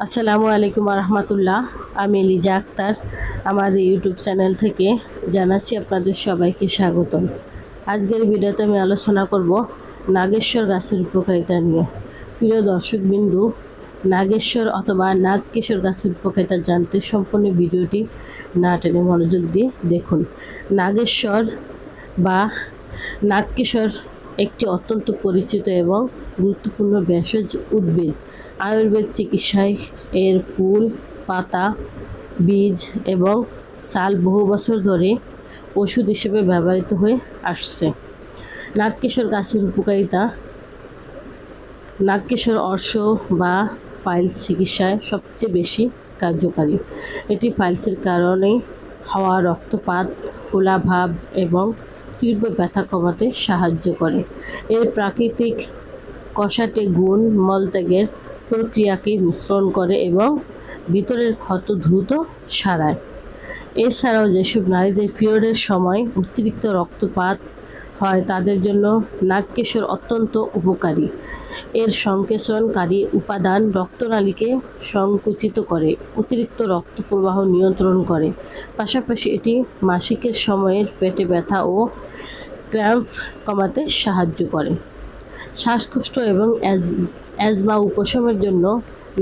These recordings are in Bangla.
আসসালামু আলাইকুম রহমতুল্লাহ। আমি লিজা আক্তার আমার ইউটিউব চ্যানেল থেকে জানাচ্ছি আপনাদের সবাইকে স্বাগতম। আজকের ভিডিওতে আমি আলোচনা করব নাগেশ্বর গাছের উপকারিতা নিয়ে। প্রিয় দর্শকবিন্দু, নাগেশ্বর অথবা নাগকেশর গাছের উপকারিতা জানতে সম্পূর্ণ ভিডিওটি না টেনে মনোযোগ দিয়ে দেখুন। নাগেশ্বর বা নাগকেশর একটি অত্যন্ত পরিচিত এবং গুরুত্বপূর্ণ ভেষজ উদ্ভিদ। আয়ুর্বেদ চিকিৎসায় এর ফুল, পাতা, বীজ এবং ছাল বহু বছর ধরে ওষুধ হিসেবে ব্যবহৃত হয়ে আসছে। নাগকেশর গাছের উপকারিতা। নাগকেশর অর্শ বা ফাইলস চিকিৎসায় সবচেয়ে বেশি কার্যকারী। এটি ফাইলসের কারণে হওয়া রক্তপাত, ফোলাভাব এবং তীব্র ব্যথা কমাতে সাহায্য করে। এর প্রাকৃতিক কষাটে গুণ মলত্যাগের প্রক্রিয়াকে মিশ্রণ করে এবং ভিতরের ক্ষত দ্রুত সারায়। এছাড়াও যেসব নারীদের পিরিয়ডের সময় অতিরিক্ত রক্তপাত হয় তাদের জন্য নাগকেশর অত্যন্ত উপকারী। এর সংকেচনকারী উপাদান রক্তনালীকে সংকুচিত করে, অতিরিক্ত রক্ত প্রবাহ নিয়ন্ত্রণ করে। পাশাপাশি এটি মাসিকের সময়ের পেটে ব্যথা ও ক্র্যাম্প কমাতে সাহায্য করে। শ্বাসকষ্ট এবং অ্যাজমা উপশমের জন্য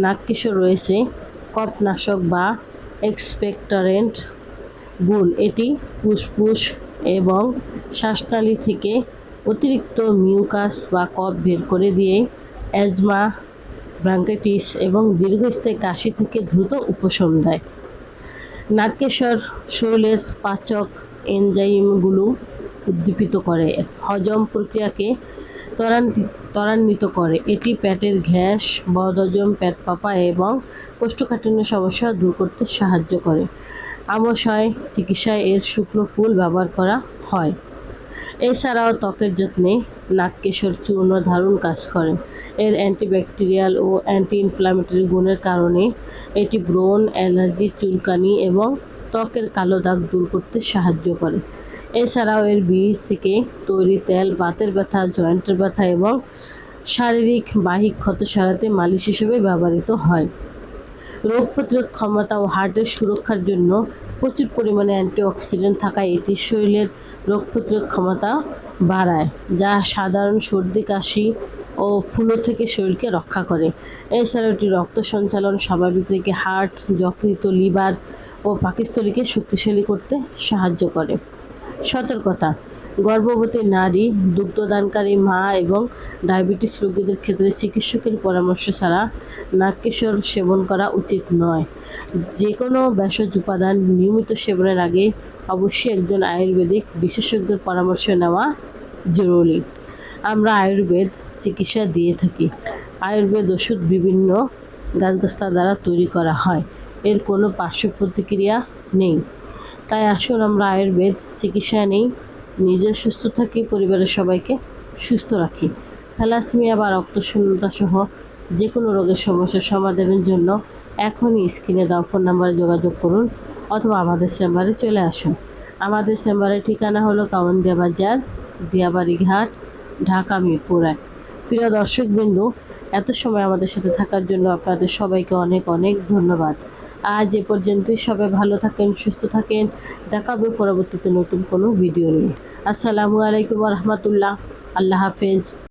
নাগকেশর রয়েছে কফনাশক বা এক্সপেক্টরেন্ট গুণ। এটি ফুসফুস এবং শ্বাসনালী থেকে অতিরিক্ত মিউকাস বা কফ বের করে দিয়ে অ্যাজমা, ব্রঙ্কাইটিস এবং দীর্ঘস্থায়ী কাশি থেকে দ্রুত উপশম দেয়। নাগকেশর শরীরের পাচক এনজাইমগুলো উদ্দীপিত করে, হজম প্রক্রিয়াকে ত্বরান্বিত করে। এটি পেটের গ্যাস, বদহজম, পেট ফাঁপা এবং কোষ্ঠকাঠিন্য সমস্যা দূর করতে সাহায্য করে। আমাশয় চিকিৎসায় এর শুকনো ফুল ব্যবহার করা হয়। এছাড়াও ত্বকের যত্নে নাগকেশর চূর্ণ দারুণ কাজ করে। এর অ্যান্টিব্যাকটেরিয়াল ও অ্যান্টি ইনফ্ল্যামেটরি গুণের কারণে এটি ব্রণ, অ্যালার্জি, চুলকানি এবং ত্বকের কালো দাগ দূর করতে সাহায্য করে। এছাড়াও এর বীজ থেকে তৈরি তেল বাতের ব্যথা, জয়েন্টের ব্যথা এবং শারীরিক বাহিক ক্ষত সারাতে মালিশ হিসেবে ব্যবহৃত হয়। রোগ প্রতিরোধ ক্ষমতা ও হার্টের সুরক্ষার জন্য প্রচুর পরিমাণে অ্যান্টিঅক্সিডেন্ট থাকায় এটি শরীরের রোগ প্রতিরোধ ক্ষমতা বাড়ায়, যা সাধারণ সর্দি, কাশি ও ফ্লু থেকে শরীরকে রক্ষা করে। এছাড়াও এটি রক্ত সঞ্চালন স্বাভাবিক রেখে হার্ট, যকৃত, লিভার ও পাকস্থলীকে শক্তিশালী করতে সাহায্য করে। সতর্কতা: গর্ভবতী নারী, দুগ্ধদানকারী মা এবং ডায়াবেটিস রোগীদের ক্ষেত্রে চিকিৎসকের পরামর্শ ছাড়া নাগকেশর সেবন করা উচিত নয়। যে কোনো ভেষজ উপাদান নিয়মিত সেবনের আগে অবশ্যই একজন আয়ুর্বেদিক বিশেষজ্ঞের পরামর্শ নেওয়া জরুরি। আমরা আয়ুর্বেদ চিকিৎসা দিয়ে থাকি। আয়ুর্বেদ ওষুধ বিভিন্ন গাছগাছলা দ্বারা তৈরি করা হয়। এর কোনো পার্শ্ব প্রতিক্রিয়া নেই। তাই আসুন আমরা আয়ুর্বেদ চিকিৎসা নেই, নিজে সুস্থ থাকি, পরিবারের সবাইকে সুস্থ রাখি। থ্যালাসেমিয়া বা রক্তশূন্যতা সহ যে কোনো রোগের সমস্যার সমাধানের জন্য এখনই স্ক্রিনে দেওয়া ফোন নাম্বারে যোগাযোগ করুন অথবা আমাদের চেম্বারে চলে আসুন। আমাদের চেম্বারের ঠিকানা হলো কাউন্দিয়া বাজার, দিয়াবাড়ি ঘাট, ঢাকা মিরপুর 1। প্রিয় দর্শকবৃন্দ, এত সময় আমাদের সাথে থাকার জন্য আপনাদের সবাইকে অনেক অনেক ধন্যবাদ। আজ এ পর্যন্তই। সবাই ভালো থাকেন, সুস্থ থাকেন। দেখা হবে পরবর্তীতে নতুন কোনো ভিডিও নিয়ে। আসসালামু আলাইকুম রহমতুল্লাহ। আল্লাহ হাফেজ।